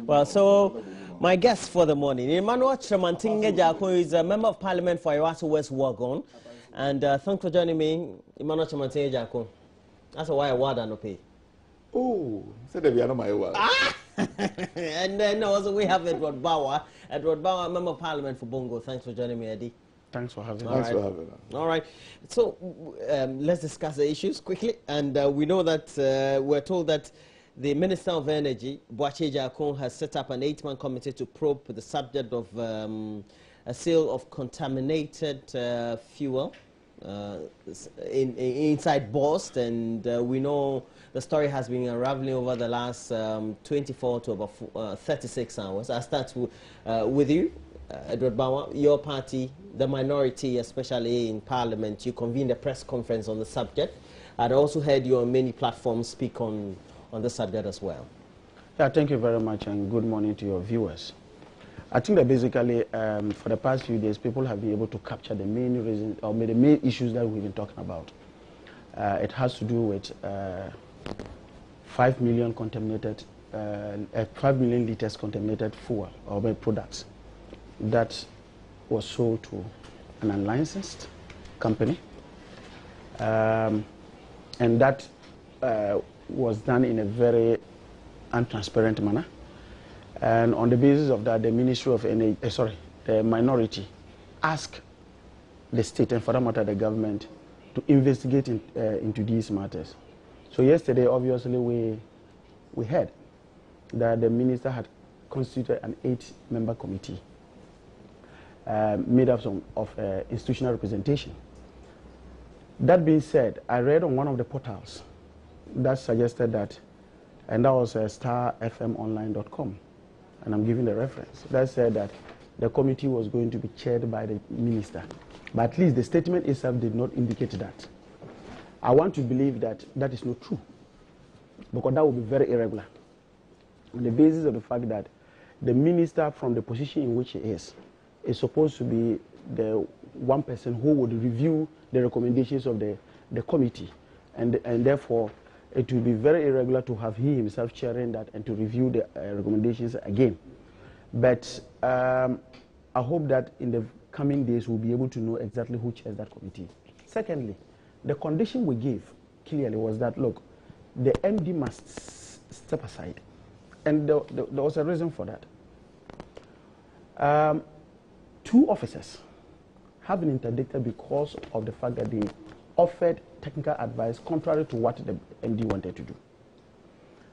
Well, so my guest for the morning, Emmanuel Tremantinge Jako, is a member of parliament for Iwasu West Wagon. And thanks for joining me, Emmanuel Tremantinge Jako. That's why I word and no pay. Oh, said they are not my word. And then also we have Edward Bauer, member of parliament for Bongo. Thanks for joining me, Eddie. Thanks for having me. Thanks for having us. All right. So let's discuss the issues quickly. And we know that we're told that the Minister of Energy, Boache Jakon, has set up an 8-man committee to probe the subject of a sale of contaminated fuel inside Bost. And we know the story has been unraveling over the last 24 to about 36 hours. I'll start with you, Edward Bauer. Your party, the minority, especially in Parliament, you convened a press conference on the subject. I'd also heard you on many platforms speak on the subject as well. Yeah, thank you very much, and good morning to your viewers. I think that basically, for the past few days, people have been able to capture the main reasons or the main issues that we've been talking about. It has to do with 5 million contaminated, 5 million liters contaminated fuel or products that was sold to an unlicensed company, and that was done in a very untransparent manner. And on the basis of that, the Ministry of Energy, the minority, asked the state and for that matter the government to investigate into these matters. So yesterday, obviously, we heard that the minister had constituted an 8-member committee made up of institutional representation. That being said, I read on one of the portals that suggested that, and that was starfmonline.com, and I'm giving the reference, that said that the committee was going to be chaired by the minister. But at least the statement itself did not indicate that. I want to believe that that is not true, because that would be very irregular, on the basis of the fact that the minister, from the position in which he is supposed to be the one person who would review the recommendations of the committee, and therefore it will be very irregular to have he himself chairing that and to review the recommendations again. But I hope that in the coming days we'll be able to know exactly who chairs that committee. Secondly, the condition we gave clearly was that, look, the MD must step aside. And there was a reason for that. 2 officers have been interdicted because of the fact that they offered technical advice contrary to what the MD wanted to do.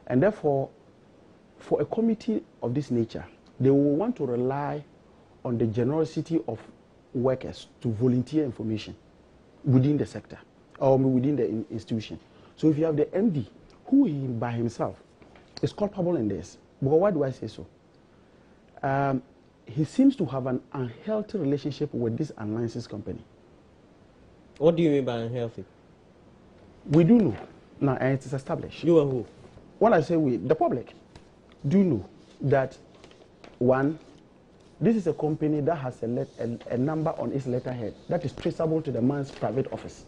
And therefore, for a committee of this nature, they will want to rely on the generosity of workers to volunteer information within the sector or within the institution. So if you have the MD, who he by himself is culpable in this, but why do I say so? He seems to have an unhealthy relationship with this unlicensed company. What do you mean by unhealthy? We do know now, and it is established. You and who? When I say we, the public do know that, one, this is a company that has a number on its letterhead that is traceable to the man's private office.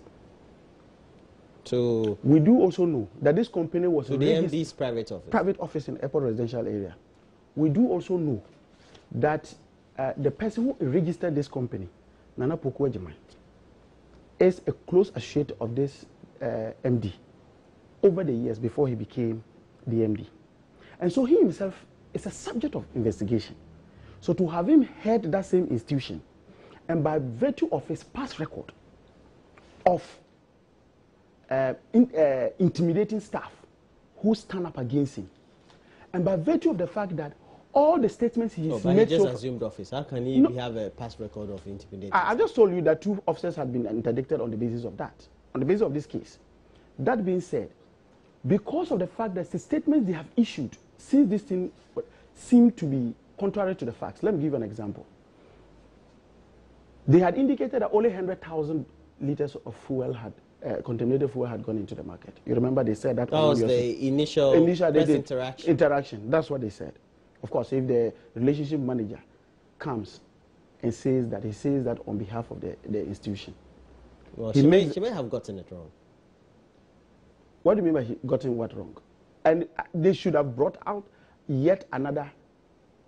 So we do also know that this company was to the MD's private office. Private office in airport residential area. We do also know that the person who registered this company, Nana Poku Ejimai, is a close associate of this MD over the years before he became the MD. And so he himself is a subject of investigation. So to have him head that same institution, and by virtue of his past record of intimidating staff who stand up against him, and by virtue of the fact that all the statements he's made, he just assumed office. How can he have a past record of intimidating? I just told you that 2 officers had been interdicted on the basis of that, on the basis of this case. That being said, because of the fact that the statements they have issued since this thing seemed to be contrary to the facts, let me give you an example. They had indicated that only 100,000 liters of fuel had contaminated fuel had gone into the market. You remember they said that was the initial interaction. That's what they said. Of course, if the relationship manager comes and says that on behalf of the institution. Well, she may have gotten it wrong. What do you mean by gotten what wrong? And they should have brought out yet another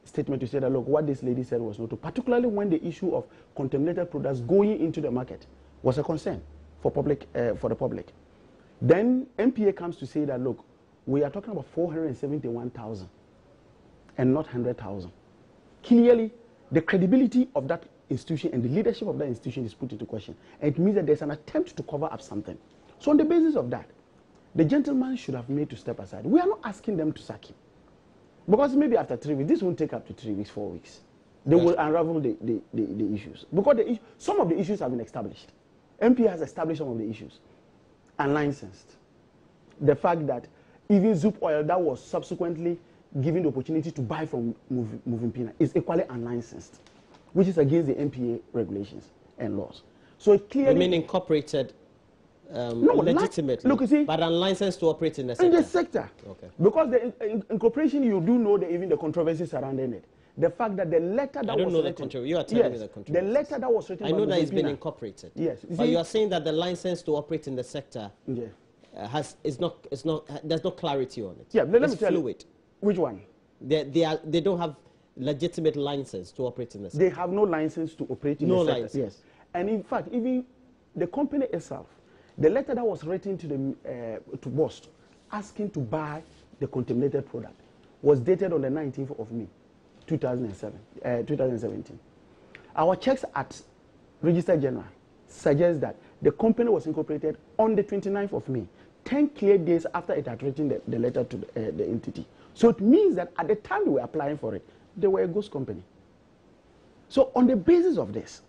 statement to say that, look, what this lady said was not true, particularly when the issue of contaminated products going into the market was a concern for the public. Then MPA comes to say that, look, we are talking about 471,000 and not 100,000. Clearly, the credibility of that institution and the leadership of that institution is put into question. And it means that there's an attempt to cover up something. So on the basis of that, the gentleman should have made to step aside. We are not asking them to sack him. Because maybe after 3 weeks, this won't take up to 3 weeks, 4 weeks. They will unravel the issues. Because some of the issues have been established. MP has established some of the issues. Unlicensed. The fact that even Zoop Oil that was subsequently given the opportunity to buy from Moving Pina is equally unlicensed, which is against the MPA regulations and laws. So it clearly... You mean incorporated legitimately, look, you see, but unlicensed to operate in the sector? In the sector. Okay. Because the incorporation, you do know even the controversy surrounding it. The fact that the letter that was written... You are telling me the controversy. The letter that was written... I know that it's been incorporated. Yes. But you are saying that the license to operate in the sector there's no clarity on it. Yeah, let me tell you. Which one? They don't have legitimate license to operate in the sector. They have no license to operate in the sector. No license. Yes. And in fact, even the company itself, the letter that was written to to Bost asking to buy the contaminated product was dated on the 19th of May, 2017. Our checks at Register General suggest that the company was incorporated on the 29th of May, 10 clear days after it had written the letter to the entity. So it means that at the time they were applying for it, they were a ghost company. So on the basis of this,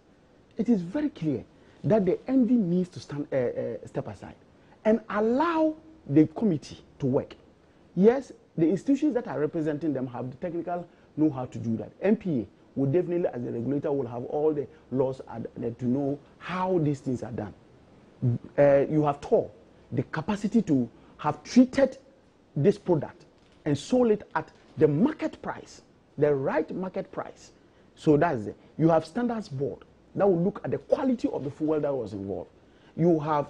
it is very clear that the MD needs to step aside and allow the committee to work. Yes, the institutions that are representing them have the technical know-how to do that. MPA will definitely, as the regulator, will have all the laws to know how these things are done. You have TOR, the capacity to have treated this product and sold it at the market price, the right market price. So that's it. You have Standards Board that will look at the quality of the fuel that was involved. You have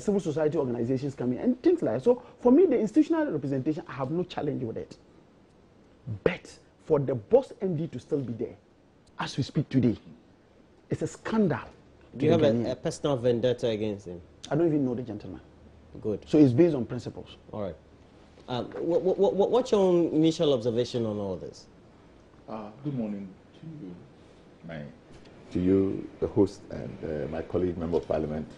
civil society organizations coming and things like that. So for me, the institutional representation, I have no challenge with it. But for the boss MD to still be there, as we speak today, it's a scandal. Do you have a personal vendetta against him? I don't even know the gentleman. Good. So it's based on principles. All right. What's your own initial observation on all this? Good morning to you, the host, and my colleague, Member of Parliament,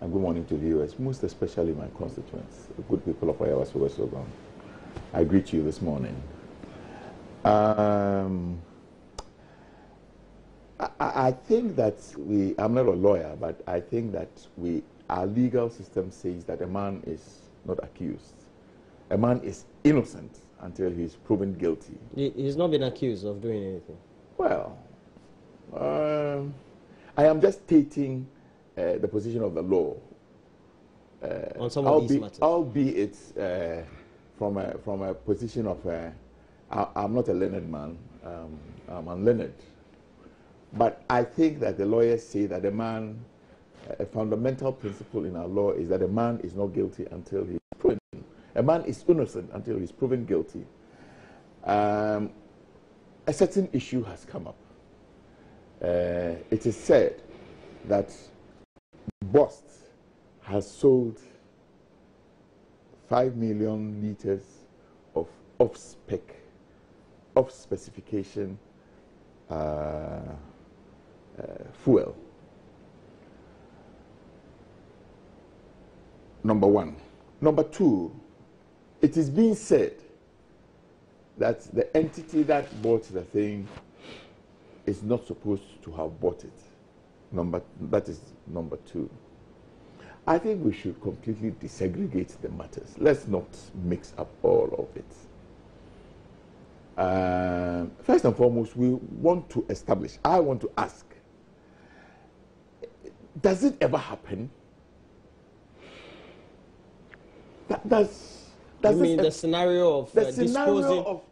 and good morning to viewers, most especially my constituents, the good people of Ayawaso West Ogun. I greet you this morning. I think that I'm not a lawyer, but I think that our legal system says that a man is not accused. A man is innocent until he is proven guilty. He's not been accused of doing anything. Well, I am just stating the position of the law. On some of these matters. Albeit from a position of, I'm not a learned man, I'm unlearned. But I think that the lawyers say that a fundamental principle in our law is that a man is not guilty until he is proven. A man is innocent until he is proven guilty. A certain issue has come up. It is said that Bost has sold 5 million liters of off-specification fuel. Number one. Number two, it is being said that the entity that bought the thing is not supposed to have bought it. That is number two. I think we should completely desegregate the matters. Let's not mix up all of it. First and foremost, we want to establish, I want to ask, does it ever happen? You mean the scenario of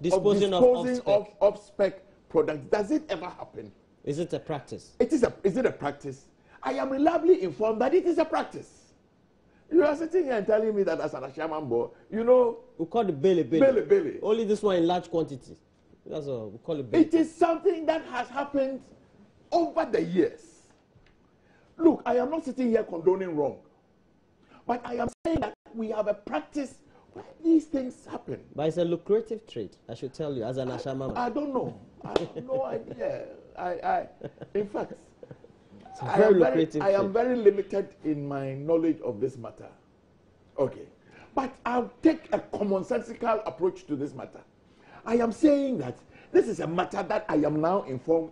disposing of off-spec products, does it ever happen? Is it a practice? Is it a practice? I am reliably informed that it is a practice. You are sitting here and telling me that as an Ashaman boy, you know... We call it Bele. Bele. Only this one in large quantity. That's all. We call it It baiting. is something that has happened over the years. Look, I am not sitting here condoning wrong, but I am saying that we have a practice where these things happen. But it's a lucrative trade, I should tell you, as an Ashama. I don't know. I have no idea. In fact, I am very limited in my knowledge of this matter. Okay. But I'll take a commonsensical approach to this matter. I am saying that this is a matter that I am now informed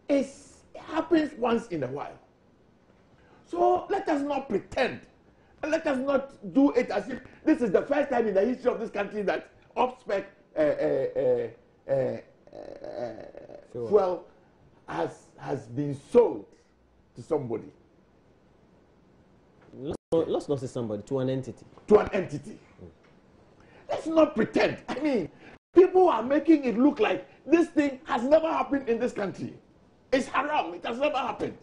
it happens once in a while. So let us not pretend, and let us not do it as if this is the first time in the history of this country that off-spec fuel has been sold to somebody. Let's not say somebody, to an entity. To an entity. Let's not pretend. I mean, people are making it look like this thing has never happened in this country. It's haram. It has never happened.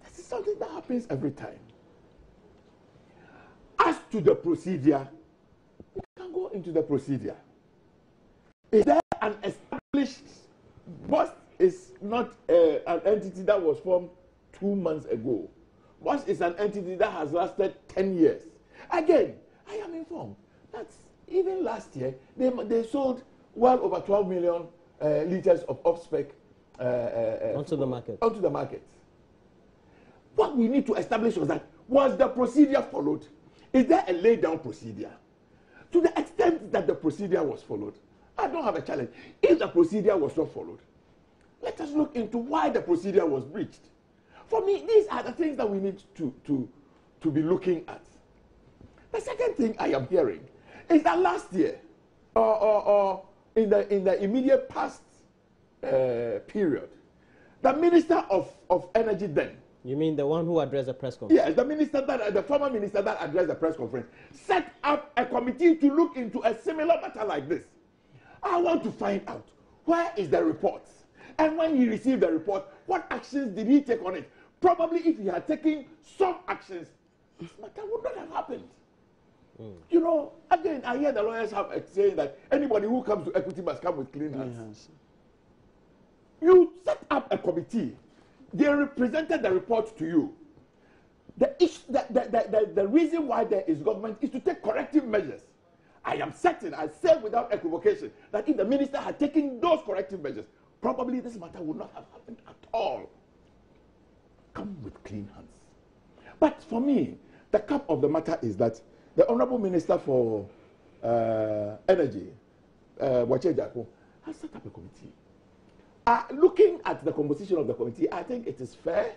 This is something that happens every time. As to the procedure, we can go into the procedure. Is there an established, BOST is not an entity that was formed 2 months ago. BOST is an entity that has lasted 10 years. Again, I am informed that even last year, they sold well over 12 million liters of off-spec onto the market. Onto the market. What we need to establish was that, was the procedure followed? Is there a laid-down procedure? To the extent that the procedure was followed, I don't have a challenge. If the procedure was not followed, let us look into why the procedure was breached. For me, these are the things that we need to be looking at. The second thing I am hearing is that last year, or in the immediate past period, the Minister of Energy then. You mean the one who addressed the press conference? Yes, the former minister that addressed the press conference set up a committee to look into a similar matter like this. I want to find out, where is the report? And when he received the report, what actions did he take on it? Probably if he had taken some actions, this matter would not have happened. You know, again, I hear the lawyers saying that anybody who comes to equity must come with clean hands. You set up a committee. They represented the report to you. The reason why there is government is to take corrective measures. I am certain, I say without equivocation, that if the minister had taken those corrective measures, probably this matter would not have happened at all. Come with clean hands. But for me, the cap of the matter is that the Honorable Minister for Energy, Wache Jako, has set up a committee. Looking at the composition of the committee, I think it is fair.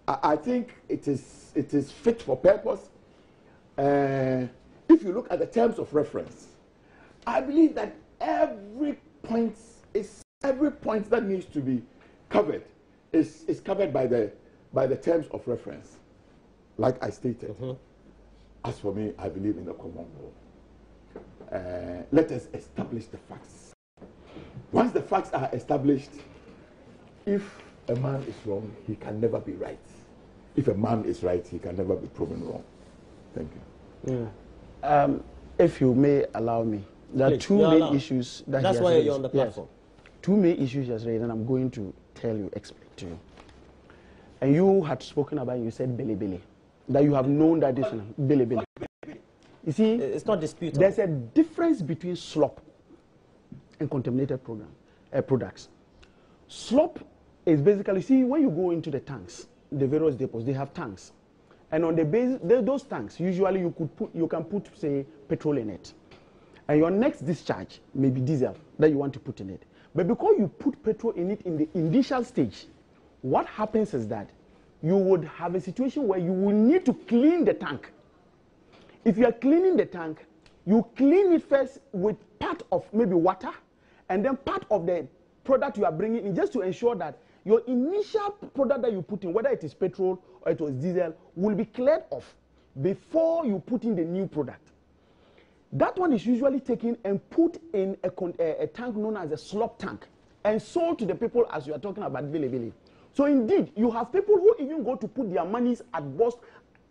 I think it is fit for purpose. If you look at the terms of reference, I believe that every point that needs to be covered is covered by the terms of reference, like I stated. As for me, I believe in the common law. Let us establish the facts. Once the facts are established, if a man is wrong, he can never be right. If a man is right, he can never be proven wrong. Thank you. If you may allow me, there are two main issues that That's why you're on the platform. Yes. Two main issues he has raised, and I'm going to explain to you. And you had spoken about, you said Billy, that you have known that this Billy. You see, it's not disputed. There's a difference between slop and contaminated products. Slop is basically, see, when you go into the tanks, the various depots, they have tanks. And on the base, those tanks, usually you can put, say, petrol in it. And your next discharge may be diesel that you want to put in it. But because you put petrol in it in the initial stage, what happens is that you would have a situation where you will need to clean the tank. If you are cleaning the tank, you clean it first with part of maybe water, and then part of the product you are bringing in, just to ensure that your initial product that you put in, whether it is petrol or it was diesel, will be cleared off before you put in the new product. That one is usually taken and put in a tank known as a slop tank and sold to the people, as you are talking about Billy. So indeed, you have people who even go to put their monies at BOST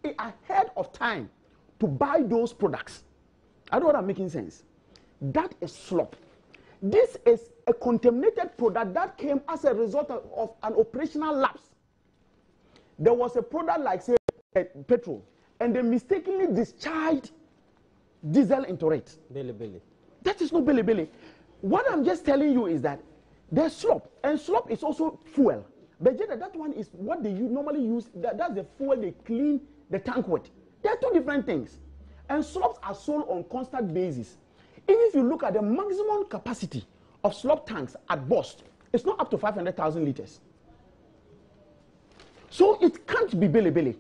ahead of time to buy those products. I don't know if I'm making sense. That is slop. This is a contaminated product that came as a result of an operational lapse. There was a product like, say, petrol, and they mistakenly discharged diesel into it. Billy. That is not billy. What I'm just telling you is that there's slop, and slop is also fuel. But that one is what they normally use. That's the fuel they clean the tank with. They are two different things. And slops are sold on constant basis. Even if you look at the maximum capacity of slop tanks at Bost, it's not up to 500,000 liters. So it can't be billy.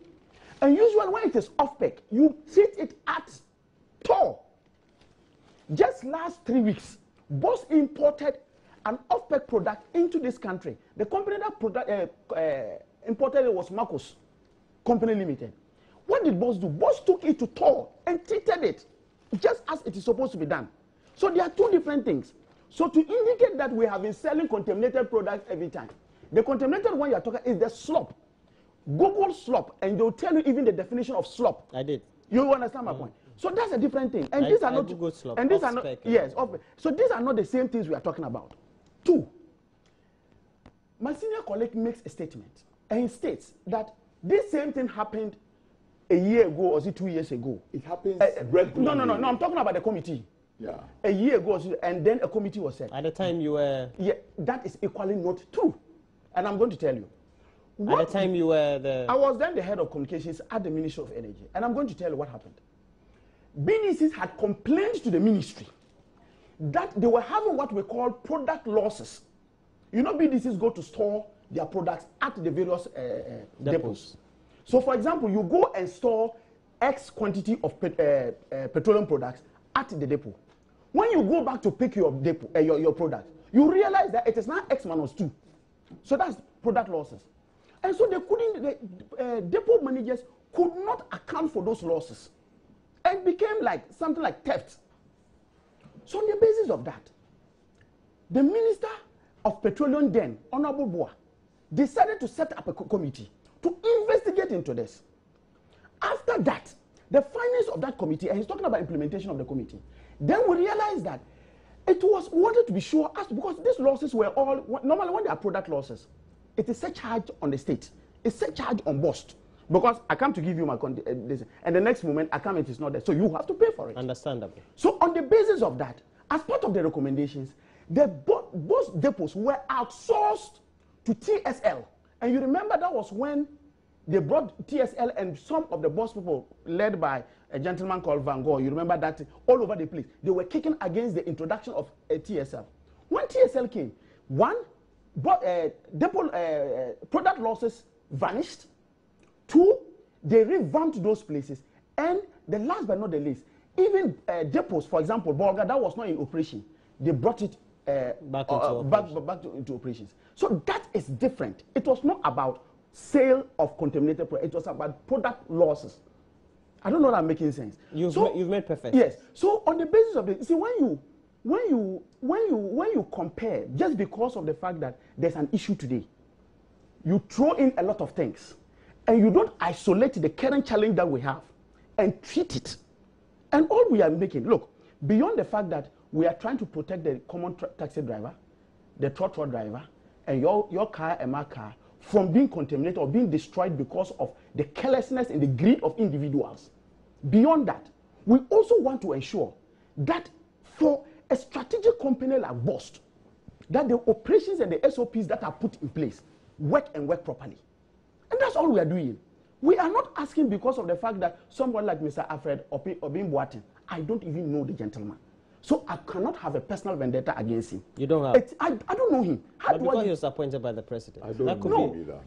And usually when it is off-peg, you treat it at Tor. Just last 3 weeks, Bost imported an off-peg product into this country. The company that imported it was Marcos Company Limited. What did Bost do? Bost took it to Tor and treated it just as it is supposed to be done. So there are two different things. So to indicate that we have been selling contaminated products every time, the contaminated one you are talking is the slop. Google slop and they'll tell you even the definition of slop. I did. You understand my point? So that's a different thing. And these are not Google slop, and these are not yes. So these are not the same things we are talking about. Two, my senior colleague makes a statement and he states that this same thing happened a year ago or 2 years ago. It happens No, I'm talking about the committee. Yeah. A year ago, and then a committee was set. At the time you were... Yeah, that is equally not true. And I'm going to tell you. At the time you were the... I was then the head of communications at the Ministry of Energy. And I'm going to tell you what happened. BDCs had complained to the ministry that they were having what we call product losses. You know, BDCs go to store their products at the various depots. So, for example, you go and store X quantity of petroleum products at the depot. When you go back to pick your depot, your product, you realize that it is now X minus 2. So that's product losses. And so they couldn't, the depot managers could not account for those losses. And became like something like theft. So on the basis of that, the Minister of Petroleum then, Honorable Boa, decided to set up a committee to investigate into this. After that, the findings of that committee, and he's talking about implementation of the committee, then we realized that it was wanted to be sure, because these losses were all, normally when there are product losses, it is a charge on the state. It's a charge on Bost. Because I come to give you my this, and the next moment I come, it is not there. So you have to pay for it. Understandable. So on the basis of that, as part of the recommendations, the Bost depots were outsourced to TSL. And you remember that was when they brought TSL and some of the Bost people, led by a gentleman called Van Gogh, you remember that all over the place, they were kicking against the introduction of TSL. When TSL came, one, product losses vanished. Two, they revamped those places. And the last but not the least, even depots, for example, Bolga, that was not in operation. They brought it back into operations. So that is different. It was not about sale of contaminated products. It was about product losses. I don't know if I'm making sense. You've made perfect. Yes. So on the basis of this, see, when you compare, just because of the fact that there's an issue today, you throw in a lot of things, and you don't isolate the current challenge that we have and treat it. And all we are making, look, beyond the fact that we are trying to protect the common taxi driver, the trotro driver, and your car and my car from being contaminated or being destroyed because of the carelessness and the greed of individuals. Beyond that, we also want to ensure that for a strategic company like Bost, that the operations and the SOPs that are put in place work and work properly. And that's all we are doing. We are not asking because of the fact that someone like Mr. Alfred Obin Boateng, I don't even know the gentleman. So I cannot have a personal vendetta against him. You don't have? I don't know him. How but because he was appointed by the president. I don't know him either.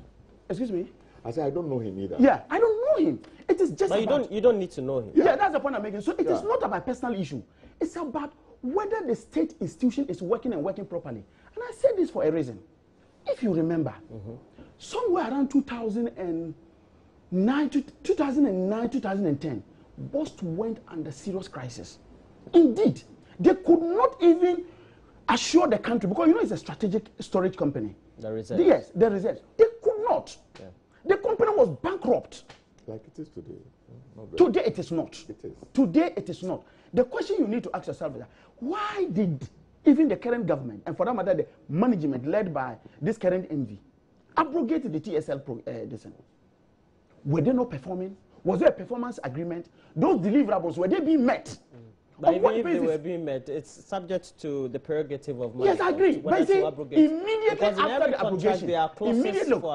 Excuse me? I said I don't know him either. Yeah, I don't know him. It is just but you don't need to know him. Yeah, that's the point I'm making. So it is not about personal issue. It's about whether the state institution is working and working properly. And I said this for a reason. If you remember, somewhere around 2009, 2010, Bost went under serious crisis. Indeed, they could not even assure the country, because you know it's a strategic storage company. The reserves. Yes, the reserves. They could not. Yeah. The company was bankrupt. Like it is today. Today it is not. It is. Today it is not. The question you need to ask yourself is, why did even the current government, and for that matter, the management led by this current MD, abrogated the TSL were they not performing? Was there a performance agreement? Those deliverables, were they being met? But even if they were being met, it's subject to the prerogative of management. Yes, I agree. But see, immediately after the abrogation,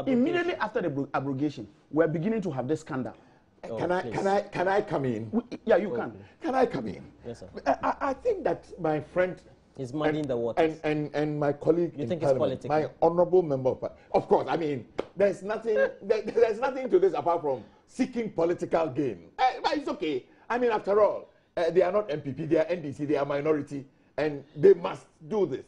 immediately after the abrogation, we're beginning to have this scandal. Can I come in? Yeah, you can. Can I come in? Yes, sir. I think that my friend is muddying the waters. And my colleague you in think Parliament, it's political? my honourable member of course, I mean, there's nothing to this apart from seeking political gain. But it's okay. I mean, after all, they are not MPP, they are NDC, they are minority, and they must do this.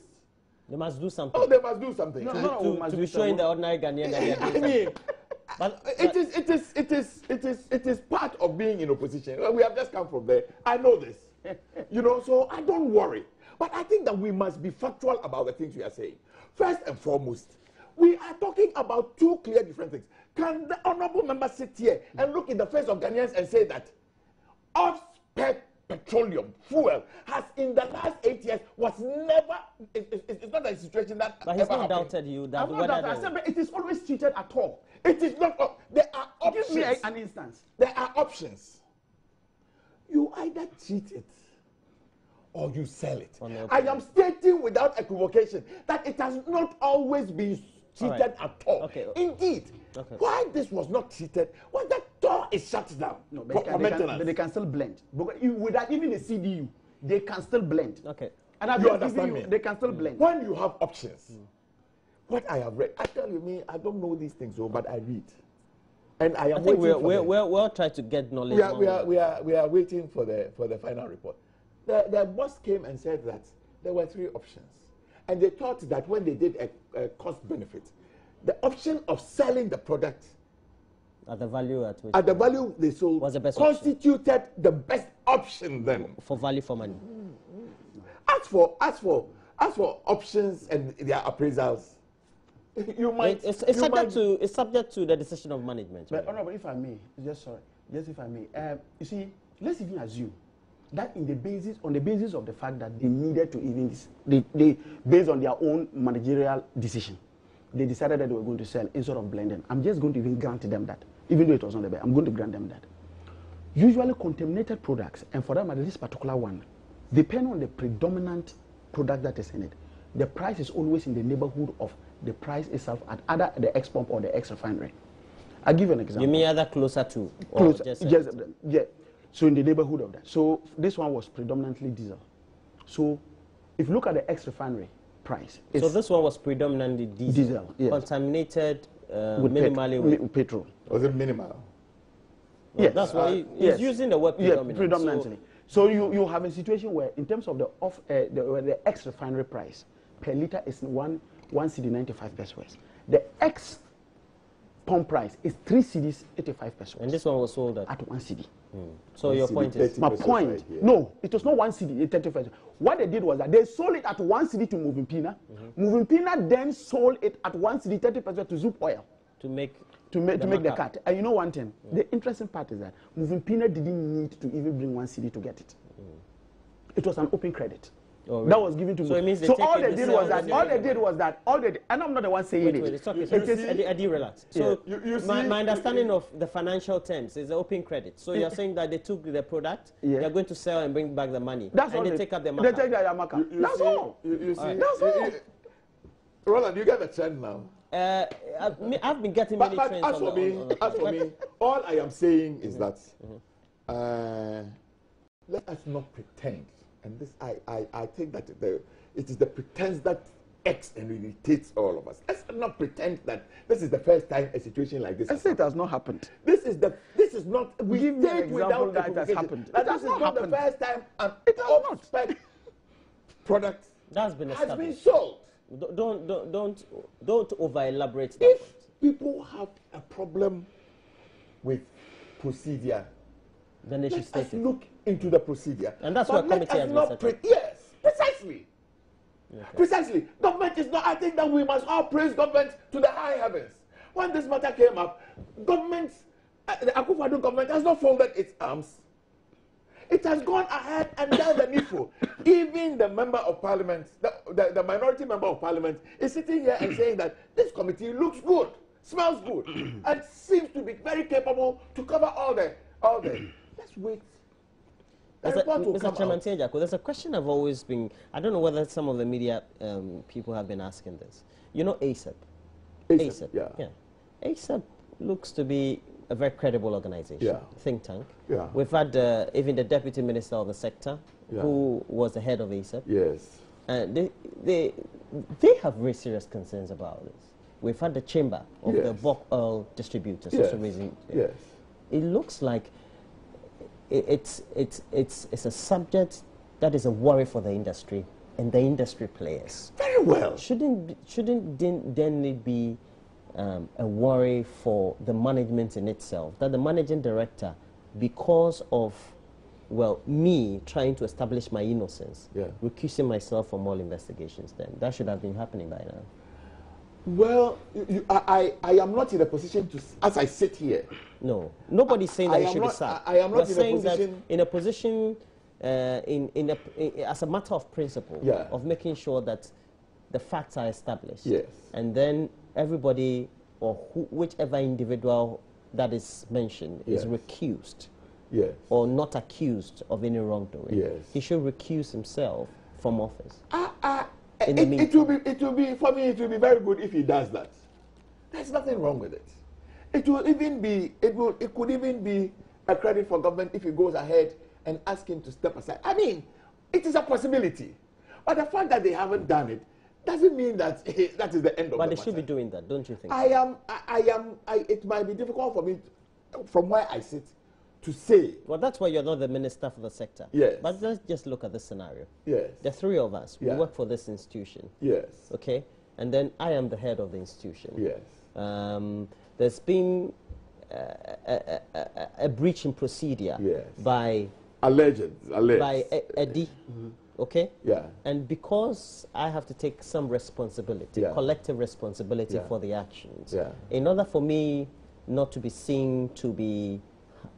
They must do something. Oh, they must do something. To be showing the ordinary Ghanaian that they are doing I mean, but it is part of being in opposition. We have just come from there. I know this. So I don't worry. But I think that we must be factual about the things we are saying. First and foremost, we are talking about two clear different things. Can the honourable member sit here and look in the face of Ghanaians and say that off-spec petroleum fuel has in the last 8 years was never, it's not a situation that but he's not doubted you that I said, but it is always treated at all. It is not. There are options. Give me an instance. There are options. You either treat it or you sell it. I am stating without equivocation that it has not always been treated at all. Okay. Indeed. Okay. Why this was not treated was that door is shut down. No, but they can still blend. Without even the CDU, they can still blend. Okay. And you understand me? They can still blend. When you have options, what I have read, I tell you, I don't know these things, but I read. And I am waiting we'll try to get knowledge. We are waiting for the final report. The boss came and said that there were 3 options. And they thought that when they did a cost benefit, the option of selling the product at the value they sold was the best constituted option. The best option then for value for money. As for options and their appraisals, you might. It's subject to the decision of management. But honorable, if I may, just if I may, you see, let's even assume that on the basis of the fact that they needed to even they based on their own managerial decision, they decided that they were going to sell instead of blending. I'm just going to even grant them that, even though it was not the best. I'm going to grant them that. Usually contaminated products, and for that matter, this particular one, depending on the predominant product that is in it, the price is always in the neighborhood of the price itself at either the ex pump or the ex refinery. I'll give you an example. You mean either closer to? Yeah. So in the neighborhood of that. So this one was predominantly diesel. So if you look at the ex refinery price. So this one was predominantly diesel. Yes. Contaminated minimally with petrol. Was it minimal? Well, yes. That's why he's using the word predominantly. Yeah, predominantly. So you have a situation where in terms of the ex refinery price per liter is 1 cedi 95 pesos. The ex pump price is 3 cedis 85 pesos. And this one was sold at 1 cedi. So your point is? My point, right, no, it was not 1 cedi, 35. What they did was that they sold it at 1 cedi to Moving Pina. Moving Pina then sold it at 1 cedi 30% to Zoop Oil. To make the cut. And you know one thing, the interesting part is that Moving Pina didn't need to even bring 1 cedi to get it. It was an open credit. Oh, really? That was given to me. So all they did was that, and I'm not the one saying it. It's okay. Eddie, relax. So my understanding of the financial terms is open credit. So you're saying that they took the product, they're going to sell and bring back the money. That's and all they take up the markup. They take their markup. That's all. You see, that's all. Roland, you get the trend now. I've been getting many trends. As for me, all I am saying is that let us not pretend. And this, I think that it is the pretense that and irritates all of us. Let's not pretend that this is the first time a situation like this. I say it has not happened. This is not. We give me an example that it has happened. This is not the first time an off-spec product has been sold. Don't over-elaborate that. If people have a problem with procedure, then they should state it. Look into the procedure. And that's what committee has been set up. Yes, precisely. Okay. Precisely. Government is not, I think that we must all praise government to the high heavens. When this matter came up, government, the Akufo-Addo government has not folded its arms. It has gone ahead and done the needful. Even the member of parliament, the minority member of parliament, is sitting here and saying that this committee looks good, smells good, and seems to be very capable to cover all the. Let's wait. Mr. Chairman Tienjako, there's a question I've always been. I don't know whether some of the media people have been asking this. You know, ASAP. ASAP. Yeah. ASAP looks to be a very credible organization, think tank. Yeah. We've had even the deputy minister of the sector, who was the head of ASAP. Yes. And they have very serious concerns about this. We've had the chamber of the bulk oil distributors also raising. Yes. It looks like it's a subject that is a worry for the industry and the industry players. Very well. Shouldn't then it be a worry for the management in itself, that the managing director, because of, well, me trying to establish my innocence, recusing myself from all investigations, then that should have been happening by now? Well, I am not in a position to, as I sit here. No, nobody's saying that you should be sacked. I am not in a position, as a matter of principle, of making sure that the facts are established. Yes. And then everybody, or whichever individual that is mentioned, is recused. Yes. Or not accused of any wrongdoing. Yes. He should recuse himself from office. It will be for me. It will be very good if he does that. There's nothing wrong with it. It could even be a credit for government if he goes ahead and asks him to step aside. I mean, it is a possibility, but the fact that they haven't done it doesn't mean that that is the end of the matter. But they should be doing that, don't you think? It might be difficult for me, from where I sit, to say. Well, that's why you're not the minister for the sector. Yes. But let's just look at this scenario. Yes. The three of us, we work for this institution. Yes. Okay? And then I am the head of the institution. Yes. There's been a breach in procedure by... Alleged. By Eddie. Okay? Yeah. And because I have to take some responsibility, collective responsibility for the actions, in order for me not to be seen to be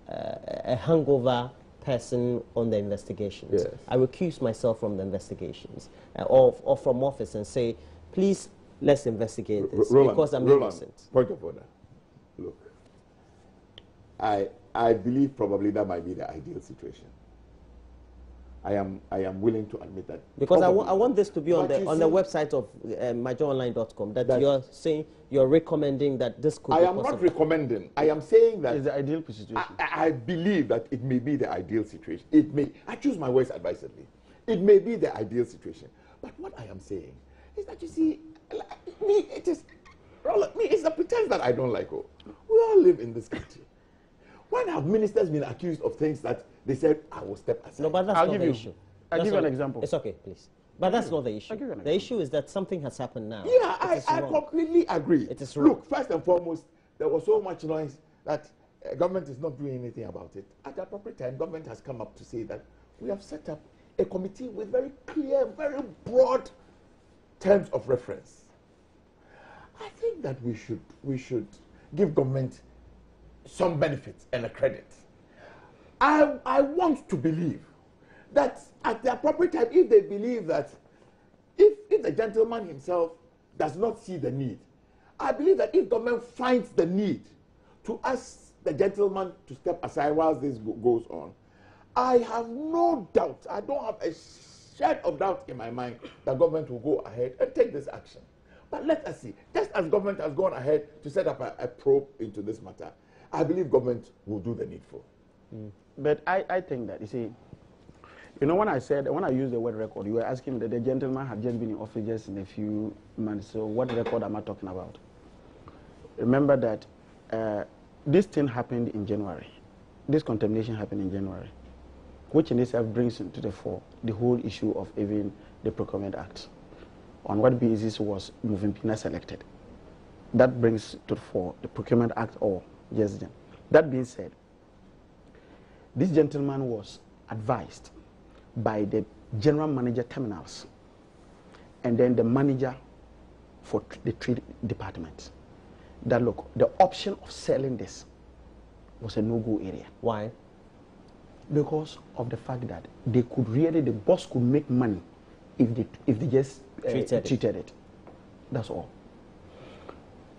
a hangover person on the investigations, I recuse myself from the investigations or from office and say, please, let's investigate this because I'm innocent. Point of order. Look, I believe probably that might be the ideal situation. I am willing to admit that. Because I want this to be on the website of myjoyonline.com, that you're saying, you're recommending that this could be possible. I am not recommending. I am saying that it's the ideal situation. I believe that it may be the ideal situation. It may. I choose my words advisedly. It may be the ideal situation. But what I am saying is that, you see, it's the pretense that I don't like. Oh, we all live in this country. When have ministers been accused of things that they said, I will step aside? No, but that's not the issue. I'll give you an example. It's okay, please. But that's not the issue. The issue is that something has happened now. Yeah, I completely agree. It is wrong. Look, first and foremost, there was so much noise that government is not doing anything about it. At the appropriate time, government has come up to say that we have set up a committee with very clear, very broad terms of reference. I think that we should give government some benefits and a credit. I want to believe that at the appropriate time, if they believe that if the gentleman himself does not see the need, I believe that if government finds the need to ask the gentleman to step aside while this goes on, I have no doubt, I don't have a shred of doubt in my mind that government will go ahead and take this action. But let us see, just as government has gone ahead to set up a probe into this matter, I believe government will do the needful. But I think that, you see, you know, when I used the word record, you were asking that the gentleman had just been in office just in a few months. So what record am I talking about? Remember that this thing happened in January. This contamination happened in January, which in itself brings to the fore the whole issue of even the Procurement Act. On what basis was Movempina selected? That brings to the fore the Procurement Act or yes. That being said, this gentleman was advised by the general manager terminals and then the manager for the trade department that, look, the option of selling this was a no-go area. Why? because of the fact that they could really, the boss could make money if they just treated it. That's all.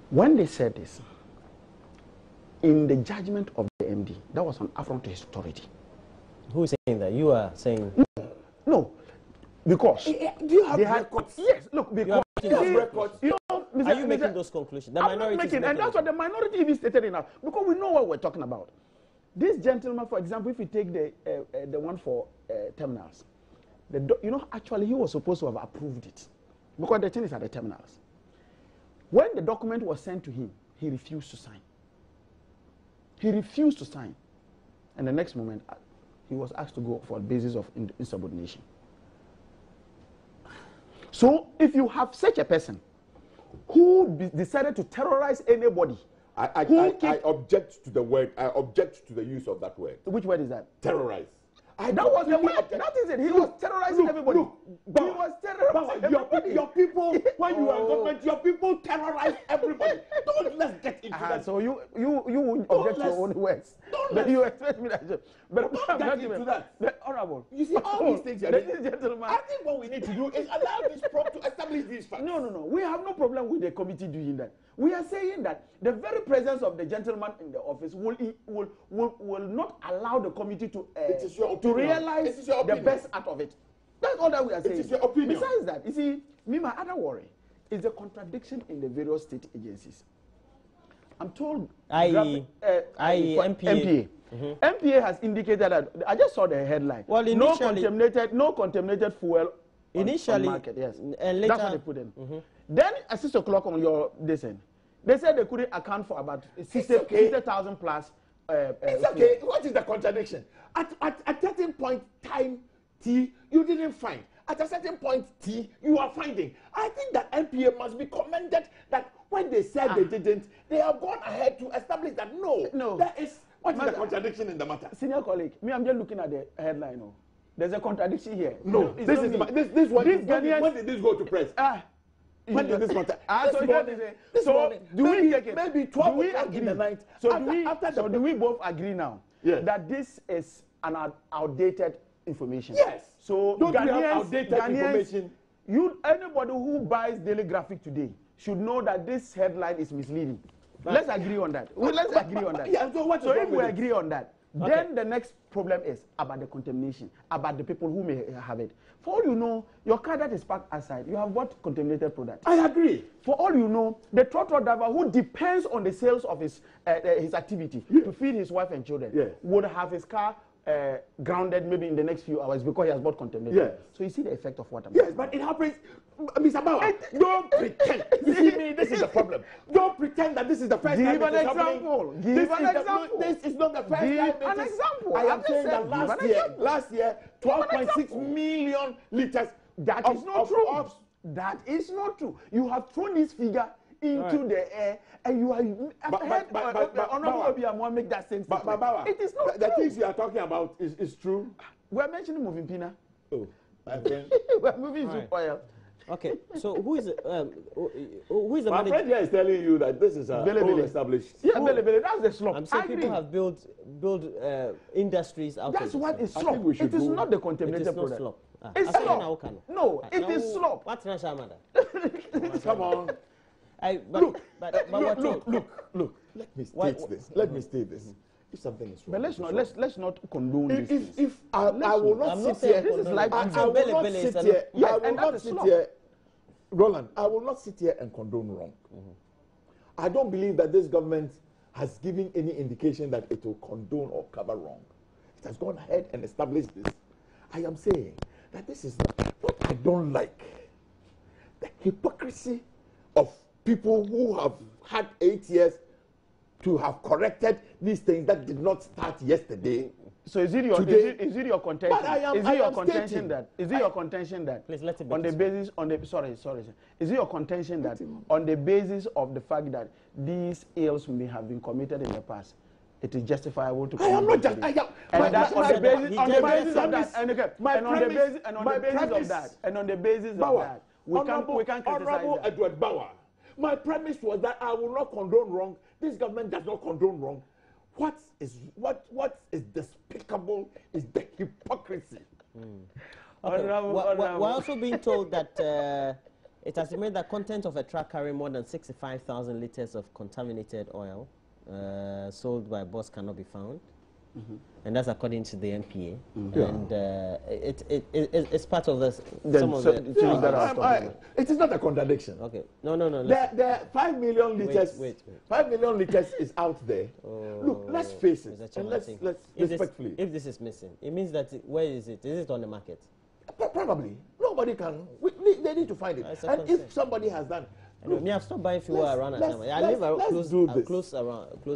When they said this, in the judgment of the MD, that was an affront to his authority. Who is saying that? You are saying... No, because... Do you have records? Yes, look, because... You have records? You know, are you making those conclusions? The minority and that's what the minority even stated enough. Because we know what we're talking about. This gentleman, for example, if you take the one for terminals, you know, actually he was supposed to have approved it. Because the thing is at the terminals. When the document was sent to him, he refused to sign. He refused to sign. And the next moment, he was asked to go for a basis of insubordination. So, if you have such a person who decided to terrorize anybody, I object to the word. I object to the use of that word. Which word is that? Terrorize. That was the word. That is it. He was terrorizing everybody. He was terrorizing everybody. Your people, when you are in government, your people terrorize everybody. Don't let's get into that. So you won't object to your own words. But you expect me that. But don't get into that. The honorable. You see all these things. Ladies and gentlemen, I think what we need to do is allow this prop to establish these facts. No. We have no problem with the committee doing that. We are saying that the very presence of the gentleman in the office will not allow the committee to realize the best out of it. That's all that we are saying. It is your opinion. Besides that, you see, my other worry is the contradiction in the various state agencies. I'm told i.e. MPA. MPA has indicated that, I just saw the headline. Well, initially, no contaminated fuel initially on market. Yes, and later, that's what they put in. Then at 6 o'clock on your descent, they said they couldn't account for about 60,000 plus. It's okay. What is the contradiction? At a certain point time T, you didn't find. At a certain point T, you are finding. I think that MPA must be commended that when they said they didn't, they have gone ahead to establish that no. There is what is the contradiction in the matter? Senior colleague, I'm just looking at the headline. There's a contradiction here. No, this one. When did this go to press? When did this matter? This morning. Maybe 12 o'clock in the night. So do we both agree now that this is an outdated information? Yes. So don't we have outdated information? Anybody who buys Daily Graphic today should know that this headline is misleading. Let's agree on that. Let's agree on that. Yeah, so if we agree on that, then the next problem is about the contamination, about the people who may have it. For all you know, your car that is parked outside, you have bought contaminated products. I agree. For all you know, the trotro driver who depends on the sales of his activity to feed his wife and children would have his car grounded maybe in the next few hours because he has bought contaminated. Yes. So you see the effect of what I'm saying. Yes, but it happens. Mr. Bauer, don't pretend. You see me, this is the problem. Don't pretend that this is the first time. Give an example. This is not the first time. Give an example. I am saying that last year, 12.6 million liters. That is not true. That is not true. You have thrown this figure into the air, and you are honorable Obiamwa make that sense. It is not true. The things you are talking about is true. We are mentioning moving pina. Oh, my friend. We are moving soup oil. Okay, so who is the my friend here is telling you that this is established. Yeah, that's the slump. I'm saying people have built industries out. That's what is slump. It is not the contaminated product. It's slump. No, it is slump. What's Rashamada? Come on. Look. Let me state this. If something is wrong, but let's not condone this. If I will not sit here, this is like I will not sit here. I will not sit here, Roland. I will not sit here and condone wrong. I don't believe that this government has given any indication that it will condone or cover wrong. It has gone ahead and established this. I am saying that this is not what I don't like. The hypocrisy of people who have had 8 years to have corrected these things that did not start yesterday. So is it your contention? Is it your contention that please let it be on the basis is it your contention that on the basis of the fact that these ills may have been committed in the past, it is justifiable to? I am not just. On the basis of that, we can criticize that. Edward Bauer. My premise was that I will not condone wrong. This government does not condone wrong. what is despicable is the hypocrisy. Okay. We're also being told that it has been made that content of a truck carrying more than 65,000 liters of contaminated oil sold by boss cannot be found. And that's according to the MPA. And it's part of this. It is not a contradiction. Okay. No. There 5 million liters. Wait. 5 million liters is out there. Look, let's face it. And let's respectfully. If this is missing, it means that where is it? Is it on the market? Probably. Nobody can. They need to find it. And if somebody has done. Look, me, I've stopped buying fuel around that time. I live close.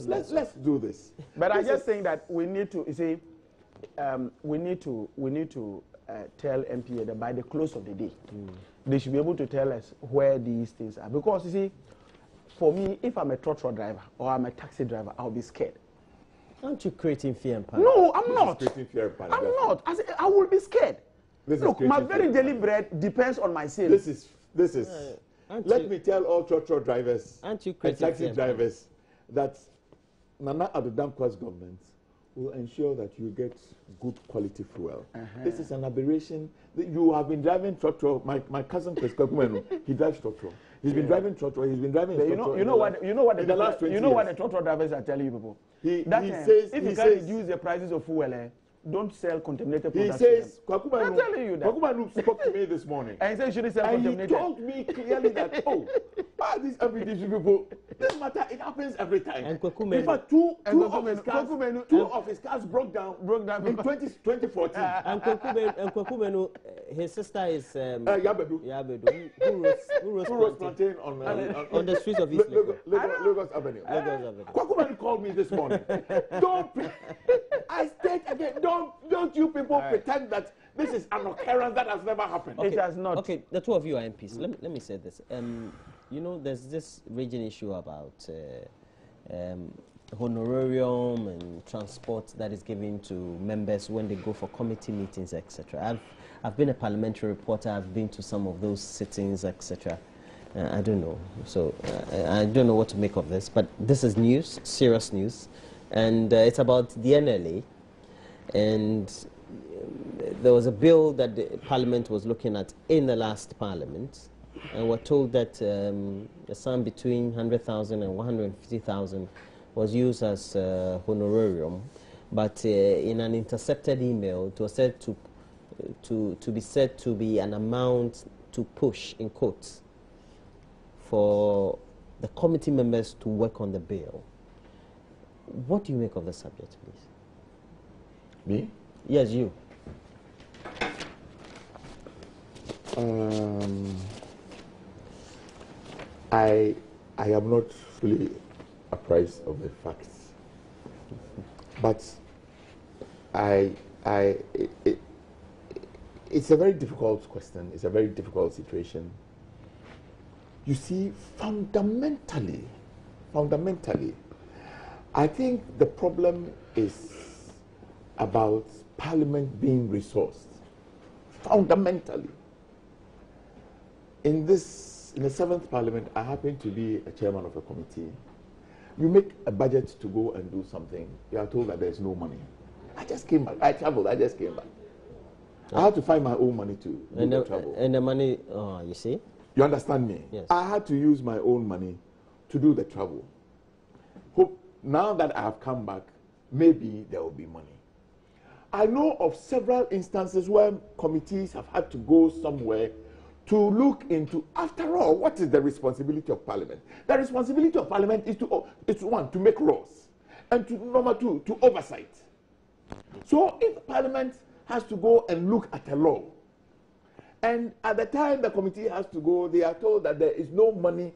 Let's do this. But I'm just saying that we need to, you see, we need to tell MPA that by the close of the day, they should be able to tell us where these things are. Because, you see, for me, if I'm a trotro driver or I'm a taxi driver, I'll be scared. Aren't you creating fear and panic? No, I'm not. Creating fear and panic. I'm not. I will be scared. Look, my very daily bread depends on my sales. This is. Let me tell all trotro drivers and taxi drivers that Nana Addo Dankwa's government will ensure that you get good quality fuel. This is an aberration. You have been driving trotro. My cousin Chris Kakumenu, he drives trotro. He's been driving trotro. He's been driving. You know what the trotro drivers are telling you people. He says if you can't reduce the prices of fuel, don't sell contaminated products. He says, I'm telling you that. Kwakumanu spoke to me this morning. And he said you shouldn't sell contaminated. He told me clearly that, these MPDC people, this matter, it happens every time. And Kwakumenu. In fact, two of his cars broke down in 2014. And Kwakumenu, his sister is Yabedu, who rose plantain on the streets of East Lagos Avenue. Kwakumenu called me this morning. I state again, don't you people pretend that this is an occurrence that has never happened. Okay. It has not. Okay, the two of you are MPs. Let me say this. You know, there's this raging issue about honorarium and transport that is given to members when they go for committee meetings, etc. I've been a parliamentary reporter. I've been to some of those sittings, etc. I don't know. So I don't know what to make of this. But this is news, serious news, and it's about the NLA. And there was a bill that the Parliament was looking at in the last Parliament, and we're told that a sum between 100,000 and 150,000 was used as honorarium, but in an intercepted email, it was said to be said to be an amount to push, in quotes, for the committee members to work on the bill. What do you make of the subject, please? Me? Yes, you. I am not fully apprised of the facts, but it's a very difficult question. It's a very difficult situation. You see, fundamentally, I think the problem is about Parliament being resourced. Fundamentally. In the 7th Parliament, I happen to be a chairman of a committee. You make a budget to go and do something, you are told that there's no money. I just came back. I traveled, I just came back. I had to find my own money to do the travel. And the money, you see? You understand me? Yes. I had to use my own money to do the travel. Hope now that I have come back, maybe there will be money. I know of several instances where committees have had to go somewhere to look into, after all, what is the responsibility of Parliament? The responsibility of Parliament is to make laws, and number two, to oversight. So if Parliament has to go and look at a law, and at the time the committee has to go, they are told that there is no money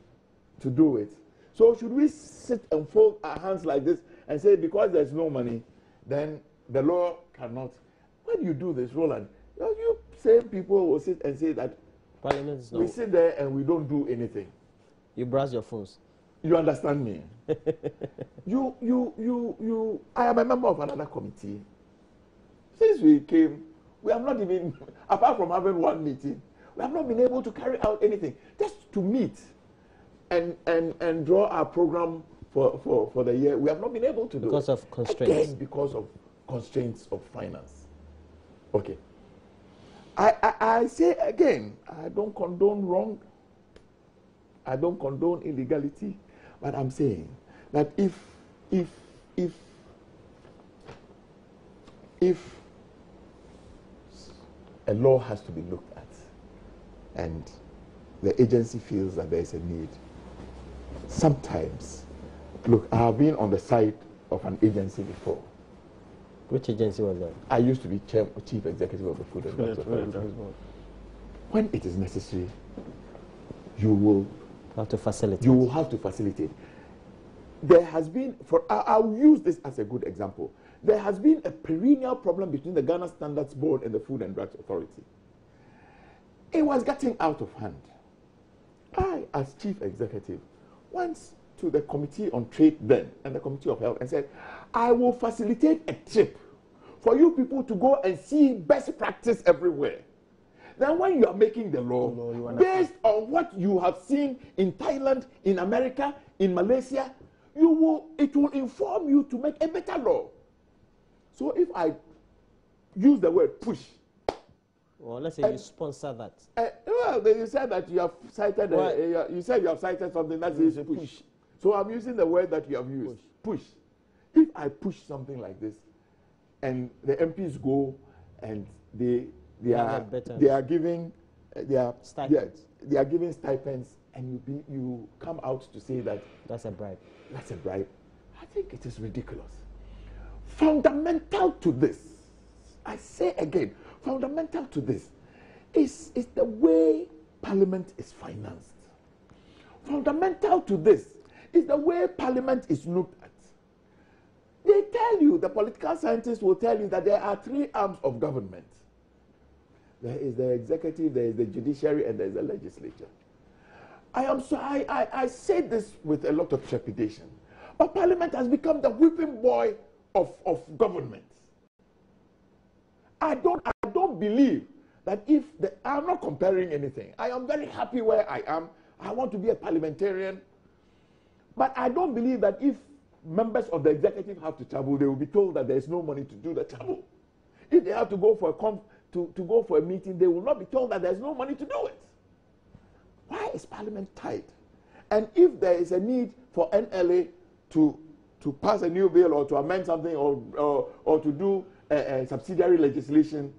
to do it. So should we sit and fold our hands like this and say, because there's no money, then the law cannot? When you do this, Roland, you same people will sit and say that Parliament is we sit there and we don't do anything. You browse your phones. You understand me? I am a member of another committee. Since we came, we have not even, apart from having one meeting, we have not been able to carry out anything. Just to meet and draw our program for the year. We have not been able to do it. Because of constraints. Again, because of constraints of finance. Okay. I say again, I don't condone wrong. I don't condone illegality. But I'm saying that if a law has to be looked at and the agency feels that there is a need, sometimes, look, I have been on the side of an agency before. Which agency was that? I used to be chief executive of the Food and Drugs Authority. When it is necessary, you will have to facilitate. You will have to facilitate. There has been, I'll use this as a good example. There has been a perennial problem between the Ghana Standards Board and the Food and Drugs Authority. It was getting out of hand. I, as chief executive, went to the Committee on Trade then and the Committee of Health and said, I will facilitate a trip for you people to go and see best practice everywhere. Then when you are making the law, based on what you have seen in Thailand, in America, in Malaysia, it will inform you to make a better law. So if I use the word push. Well, let's say you sponsor that. Well, you said that you have cited, you said you have cited something that says push. So I'm using the word that you have used, push. If I push something like this, and the MPs go and they are giving stipends, and you come out to say that that's a bribe. That's a bribe. I think it is ridiculous. Fundamental to this, I say again, fundamental to this is the way Parliament is financed. Fundamental to this is the way Parliament is looked at. They tell you, the political scientists will tell you that there are three arms of government. There is the executive, there is the judiciary, and there is the legislature. I say this with a lot of trepidation. But Parliament has become the whipping boy of government. I don't believe that I'm not comparing anything. I am very happy where I am. I want to be a parliamentarian. But I don't believe that if members of the executive have to travel, they will be told that there is no money to do the travel. If they have to go for a meeting, they will not be told that there is no money to do it. Why is Parliament tight? And if there is a need for NLA to pass a new bill or to amend something or to do a subsidiary legislation,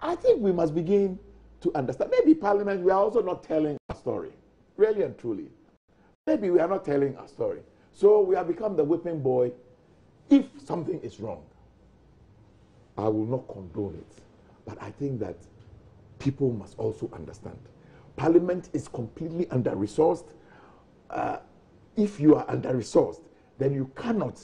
I think we must begin to understand. Maybe Parliament, we are also not telling our story, really and truly. Maybe we are not telling our story. So we have become the whipping boy. If something is wrong, I will not condone it. But I think that people must also understand. Parliament is completely under-resourced. If you are under-resourced, then you cannot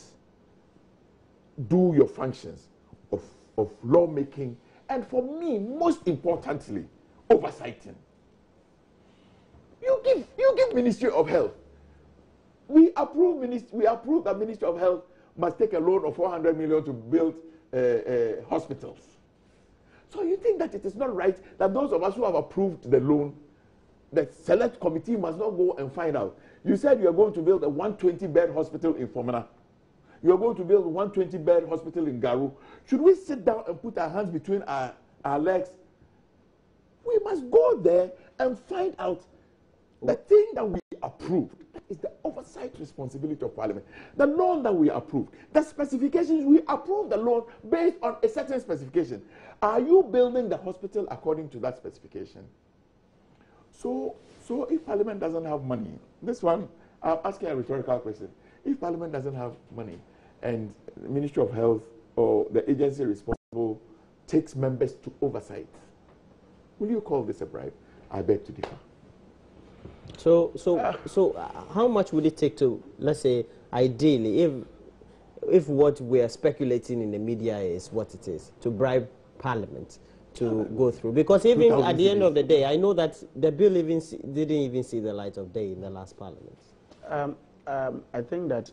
do your functions of lawmaking, and for me, most importantly, oversighting. You give Ministry of Health. We approve that Ministry of Health must take a loan of 400 million to build hospitals. So you think that it is not right that those of us who have approved the loan, the select committee must not go and find out. You said you are going to build a 120-bed hospital in Fomana. You are going to build a 120-bed hospital in Garu. Should we sit down and put our hands between our legs? We must go there and find out the thing that we approved. That is the oversight responsibility of Parliament. The loan that we approved, the specifications, we approved the loan based on a certain specification. Are you building the hospital according to that specification? So if Parliament doesn't have money, this one, I'm asking a rhetorical question. If Parliament doesn't have money and the Ministry of Health or the agency responsible takes members to oversight, will you call this a bribe? I beg to differ. So how much would it take to, let's say, ideally, if what we are speculating in the media is what it is, to bribe Parliament to go through? Because even at the end of the day, I know that the bill didn't even see the light of day in the last Parliament. I think that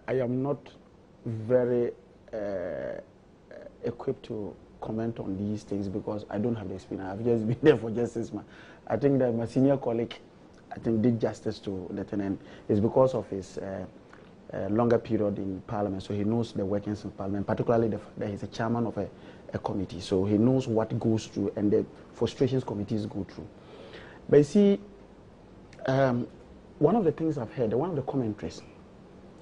I am not very equipped to comment on these things because I don't have the experience. I've just been there for just 6 months. I think that my senior colleague I think, did justice to the thing, and it's because of his longer period in Parliament, so he knows the workings in Parliament, particularly the fact that he's a chairman of a committee, so he knows what goes through and the frustrations committees go through. But you see, one of the things I've heard, one of the commentaries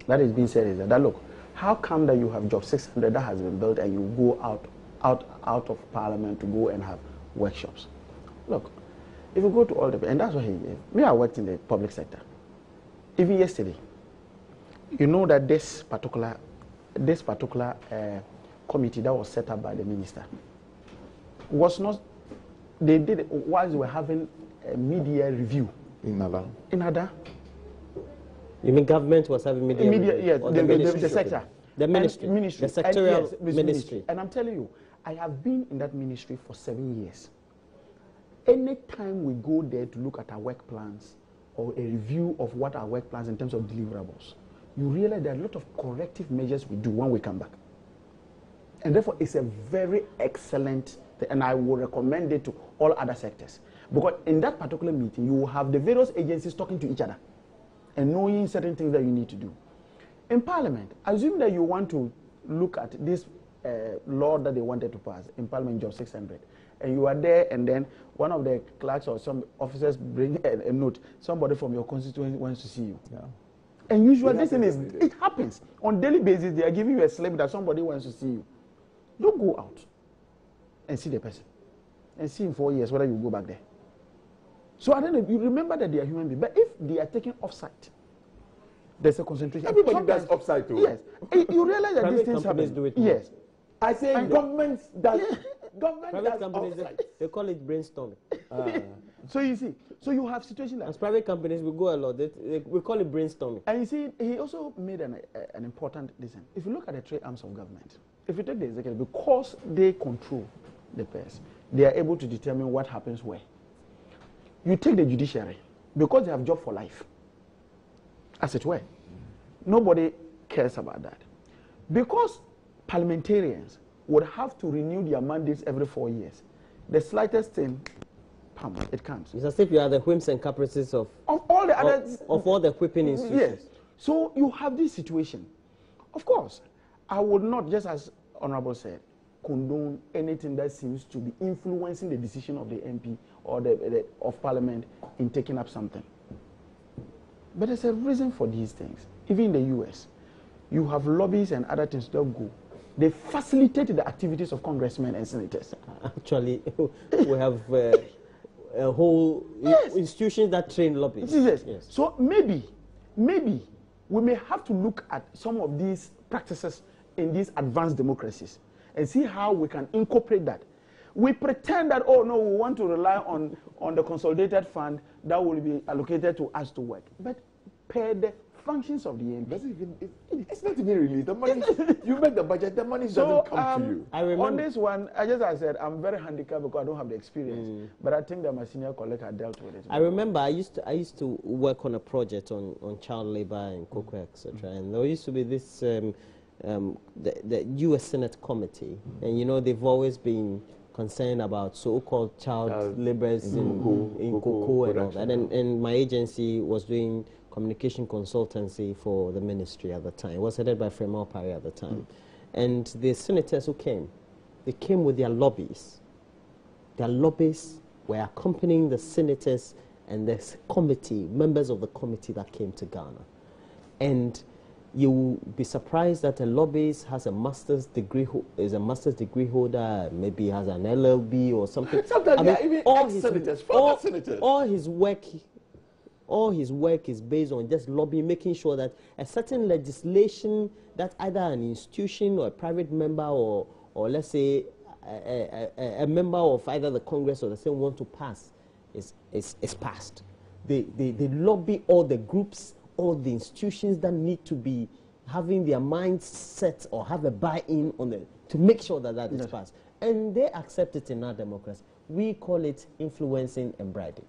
that is being said is that look, how come that you have Job 600 that has been built and you go out of Parliament to go and have workshops? Look, if you go to all the, and that's what me, I worked in the public sector. Even yesterday, you know that this particular committee that was set up by the minister was not, they did it while they were having a media review. In Ada. You mean government was having media review? Yes, the sector. The ministry. The sectorial ministry. And I'm telling you, I have been in that ministry for 7 years. Anytime we go there to look at our work plans or a review of what our work plans in terms of deliverables, you realize there are a lot of corrective measures we do when we come back. And therefore, it's a very excellent thing, and I will recommend it to all other sectors. Because in that particular meeting, you will have the various agencies talking to each other and knowing certain things that you need to do. In Parliament, assume that you want to look at this law that they wanted to pass in Parliament, Job 600, and you are there, and then one of the clerks or some officers bring a note, somebody from your constituency wants to see you. Yeah. And usually this thing it happens. On daily basis, they are giving you a slip that somebody wants to see you. Don't go out and see the person and see in 4 years whether you go back there. So I don't know, you remember that they are human beings, but if they are taken off-site, there's a concentration. Everybody does off-site too. Yes. You realize that these things happen. Do it. Yes. I say government does. Government Private does companies, off-site. they call it brainstorming. So you see, so you have situations like as private companies, we go a lot. We call it brainstorming. And you see, he also made an important decision. If you look at the three arms of government, if you take the executive, because they control the purse, they are able to determine what happens where. You take the judiciary, because they have job for life, as it were. Nobody cares about that. Because parliamentarians would have to renew their mandates every 4 years, the slightest thing, pam, it comes. It's as if you are the whims and caprices of all the other of all the whipping institutions. Yes. So you have this situation. Of course, I would not, just as Honorable said, condone anything that seems to be influencing the decision of the MP or of Parliament in taking up something. But there's a reason for these things. Even in the US, you have lobbies and other things that go. They facilitate the activities of congressmen and senators. Actually, we have a whole institution that train lobbyists. Yes. So maybe we may have to look at some of these practices in these advanced democracies and see how we can incorporate that. We pretend that, oh no, we want to rely on the consolidated fund that will be allocated to us to work. But per the functions of the MP. It's not even released. The money, you make the budget, the money doesn't come to you. I remember. On this one, I said, I'm very handicapped because I don't have the experience. But I think that my senior colleague had dealt with it. I remember I used to work on a project on child labor and cocoa, etc. And there used to be this, the U.S. Senate committee. And you know, they've always been concerned about so-called child laborers in cocoa and all that. And my agency was doing communication consultancy for the ministry at the time. It was headed by Fremont Parry at the time. And the senators who came, they came with their lobbies. Their lobbies were accompanying the senators and the committee, members of the committee that came to Ghana. And you will be surprised that a lobbyist has a master's degree, is a master's degree holder, maybe has an LLB or something. Sometimes even ex-senators, former senators. All his work is based on just lobbying, making sure that a certain legislation that either an institution or a private member or let's say a member of either the Congress or the Senate want to pass is passed. They lobby all the groups, all the institutions that need to be having their minds set or have a buy-in on it to make sure that is passed. And they accept it in our democracy. We call it influencing and bribing.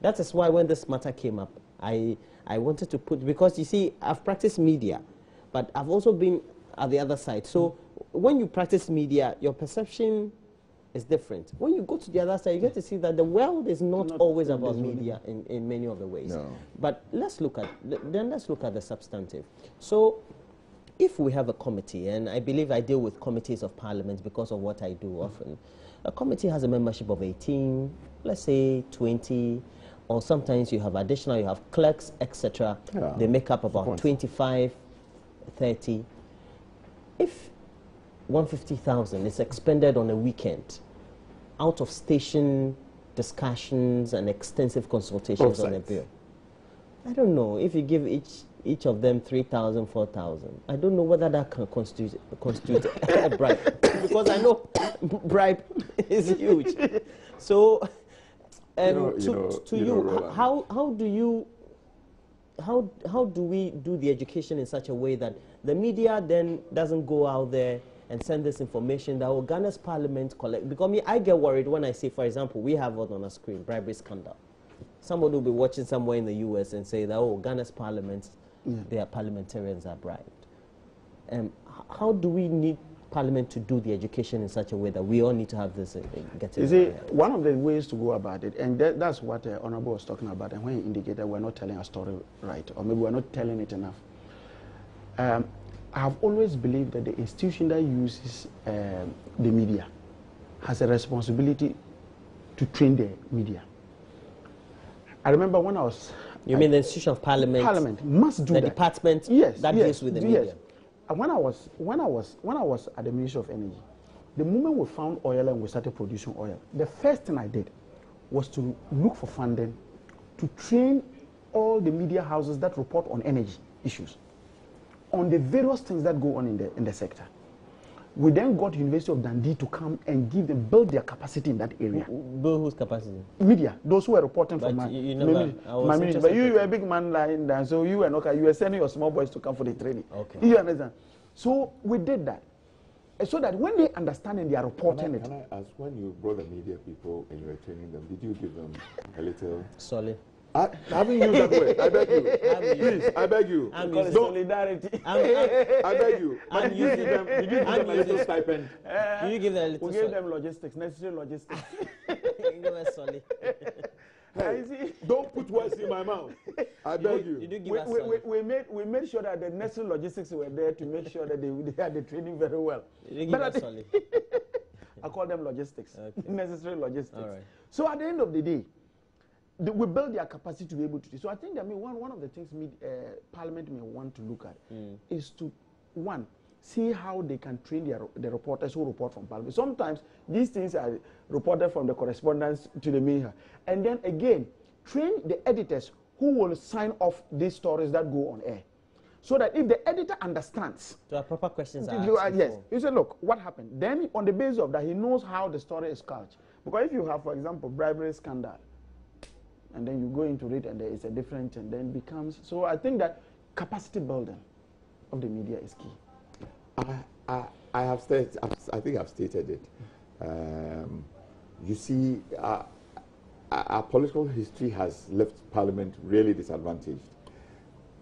That is why when this matter came up, I wanted to put, because you see, I've practiced media, but I've also been at the other side. So when you practice media, your perception is different. When you go to the other side, you get to see that the world is not always about media in many of the ways. No. But let's look at the substantive. So, if we have a committee, and I believe I deal with committees of parliament because of what I do often, a committee has a membership of 18, let's say 20, or sometimes you have additional, you have clerks, etc. Yeah. They make up about 25, 30. If 150,000 is expended on a weekend, out of station discussions and extensive consultations on a bill, I don't know if you give each of them 3,000, 4,000. I don't know whether that can constitute a bribe, because I know bribe is huge. So, how do we do the education in such a way that the media then doesn't go out there and send this information that Ghana's parliament collect? Because I get worried when I see, for example, we have it on a screen, bribery scandal. Somebody will be watching somewhere in the US and say that, oh, Ghana's parliament, their parliamentarians are bribed. How do we need Parliament to do the education in such a way that we all need to have this You see, one of the ways to go about it, and that's what Honorable was talking about, and when he indicated we're not telling our story right, or maybe we're not telling it enough. I have always believed that the institution that uses the media has a responsibility to train the media. I remember when I was... You mean the institution of Parliament? Parliament must do the that. Department that deals with the media. And when I was at the Ministry of Energy, the moment we found oil and we started producing oil, the first thing I did was to look for funding to train all the media houses that report on energy issues, on the various things that go on in the sector. We then got University of Dundee to come and build their capacity in that area. Build whose capacity? Media, those who are reporting but from my media. But you were a big man lying down, so you were sending your small boys to come for the training. Okay. You understand? So we did that, so that when they understand and they are reporting Can I ask, when you brought the media people and you were training them, did you give them a little... Solid. I haven't used that word. I beg you. Please, I beg you. Solidarity. I beg you. Did you give them a little stipend? Did you give them a little? We gave them logistics, necessary logistics. Solid. Hey, don't put words in my mouth. I beg you. Did you give us solid? We made sure that the necessary logistics were there to make sure that they had the training very well. Did you give us solid? I call them logistics, okay. Necessary logistics. All right. So at the end of the day, we build their capacity to be able to do. So I think that one of the things Parliament may want to look at is to, one, see how they can train the reporters who report from Parliament. Sometimes these things are reported from the correspondence to the media. And then again, train the editors who will sign off these stories that go on air. So that if the editor understands... So proper questions are asked. Yes. You say, look, what happened? Then on the basis of that, he knows how the story is couched. Because if you have, for example, bribery scandal, and then you go into it and there is a difference and then becomes... So I think that capacity building of the media is key. I have stated, I think I've stated it. You see, our political history has left Parliament really disadvantaged.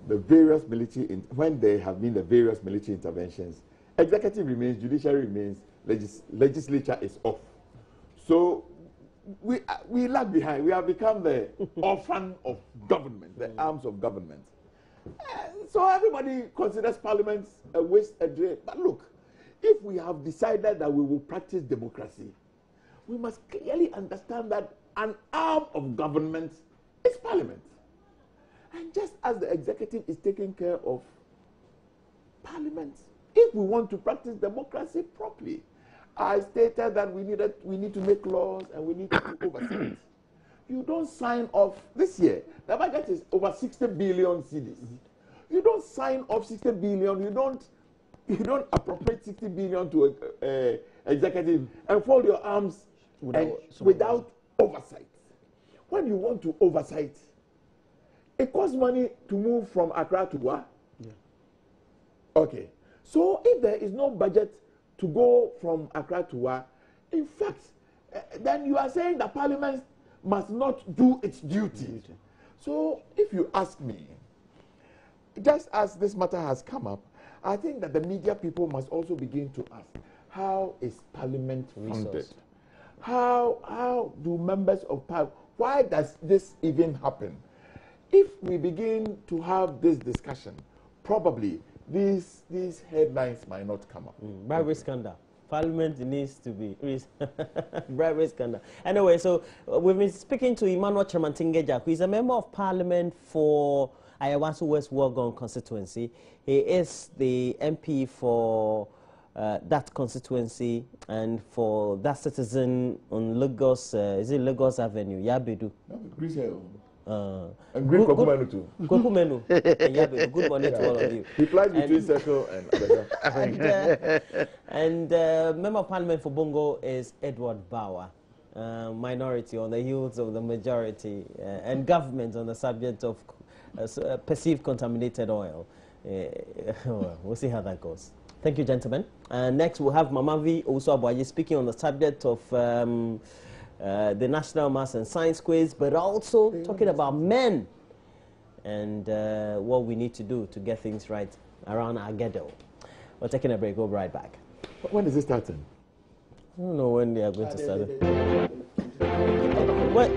The various military, when there have been the various military interventions, executive remains, judiciary remains, legislature is off. So we lag behind. We have become the orphan of government, the arms of government. So everybody considers Parliament a waste, a drain. But look, if we have decided that we will practice democracy, we must clearly understand that an arm of government is Parliament. And just as the executive is taking care of Parliament, if we want to practice democracy properly, I stated that we need to make laws and we need to do oversight. You don't sign off this year. The budget is over 60 billion cedis. You don't sign off 60 billion. You don't appropriate 60 billion to executive and fold your arms without oversight. When you want to oversight, it costs money to move from Accra to Wa. Yeah. Okay. So if there is no budget to go from Accra to Wa, in fact, then you are saying that Parliament must not do its duty. So if you ask me, just as this matter has come up, I think that the media people must also begin to ask, how is Parliament funded? How do members of parliament, why does this even happen? If we begin to have this discussion, probably these headlines might not come up. Bribery scandal. Parliament needs to be bribery scandal. Anyway, so we've been speaking to Emmanuel Chamantingeja, who is a member of parliament for Ayawaso West Wuogon constituency. He is the MP for that constituency and for that citizen on Lagos, is it Lagos Avenue, Yabedu? No, and Green Kokumenu too. Kokumenu. Yabedu. Good morning to all of you. He flies between Circle and Abeka. And Member of Parliament for Bongo is Edward Bauer, minority on the heels of the majority, and government on the subject of perceived contaminated oil. Well, we'll see how that goes. Thank you, gentlemen. Next, we'll have Mamavi Osuaboye speaking on the subject of the National Maths and Science Quiz, but also talking about men and what we need to do to get things right around our ghetto. We're taking a break. We'll be right back. When is it starting? I don't know when they are going to start it. What?